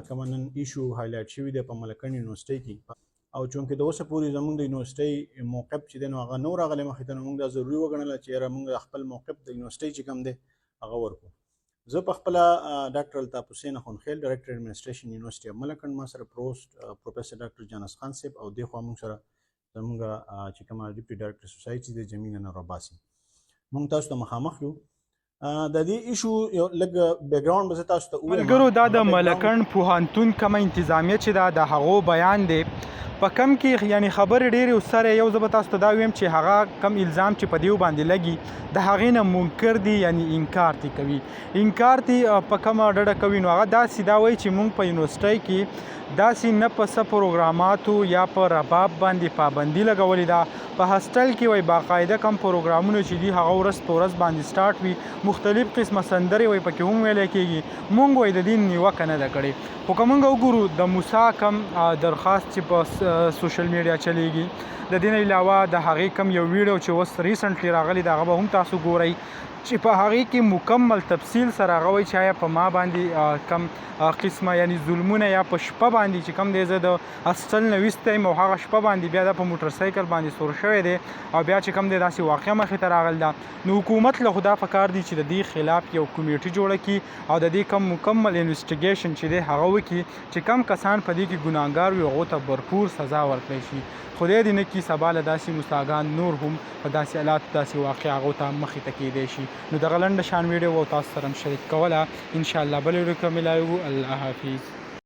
کومه نن ایشو هایلایټ شوي دی په ملکنډ یونیورسټۍ کې، او چونکې د اوسه پورې زموږ د یونیورسټۍ موقف چې دی نو هغه نو راغلی مخې ته، نو موږ دا ضروري وګڼله چې یاره موږ خپل موقف د یونیورسټۍ چې کوم دی هغه ورکړو. زه په خپله ډاکټر الطاف حسین اخوندخیل ډایرکټر ایډمنسټریشن یونیورسټي اف ملکنډ، ما سره پروفیسر ډاکټر جانس خان صاحب، او دې خوا موږ سره زموږ چې کومه ډیپټي ډایرکټر سوسایټي دی جمیله نور عباسي. موږ تاسو ته مخامخ یو. د دې ایشو یو لږ بیک ګراوند به زه تاسو ته ووایم. ملګرو دا د ملکنډ پوهنتون کومه انتظامیه چې ده د هغو بیان دی په کم کې یعنی خبرې ډېرې سره یو زه به تاسو ته دا ویم چې هغه کم الزام چې په دیو باندې لګي د هغې نه منکر دي، یعنی انکار تی کوي، انکار تی په کومه ډډه کوي. نو هغه داسې دا وایي چې موږ په یونیورسټۍ کې داسې نه په څه پروګراماتو یا په رباب باندې پابندي لګولې ده. په هاسټل کې وایي باقاعده کم پروګرامونه چې دي هغه ورځ په ورځ باندې سټارټ وي، مختلف قسمه سندرې وایي پکې هم ویلی کېږي. موږ وایي د دې نیوکه نه ده کړې. خو که موږ وګورو د موسی کم درخواست چې په سوشل میډیا چلیږي، د دې نه علاوه د هغې کم یو ویډیو چې اوس ریسنټلی راغلی د هغه به هم تاسو ګورئ چې په هغې کې مکمل تفصیل سره هغه وایي چې آیا په ما باندې کم قسمه یعنی ظلمونه یا په شپه باندې چې کم دی زه د هاسټل نه ویستی یم او هغه شپه باندې بیا دا په موټرسایکل باندې سور شوی دی او بیا چې کم دی داسې واقعه مخې ته راغلی ده. نو حکومت له خو دا پکار دی چې د دې خلاف یو کمیټي جوړه کړي او د دې کم مکمل انویسټیګیشن چې دی هغه وکړي چې کم کسان په دې کې ګناهګار وي هغو ته بھرپور سزا ورکړی شي. خدای دې نه کړي سبا له داسې مستاګان نور هم په داسې حالاتو داسې واقع هغو ته مخې ته کیدی شي. نو دغه لنډه شان ویډیو به تاسو سره شریک کوله، انشاءالله بلې ویډیو کې ملاوو. الله حافظ.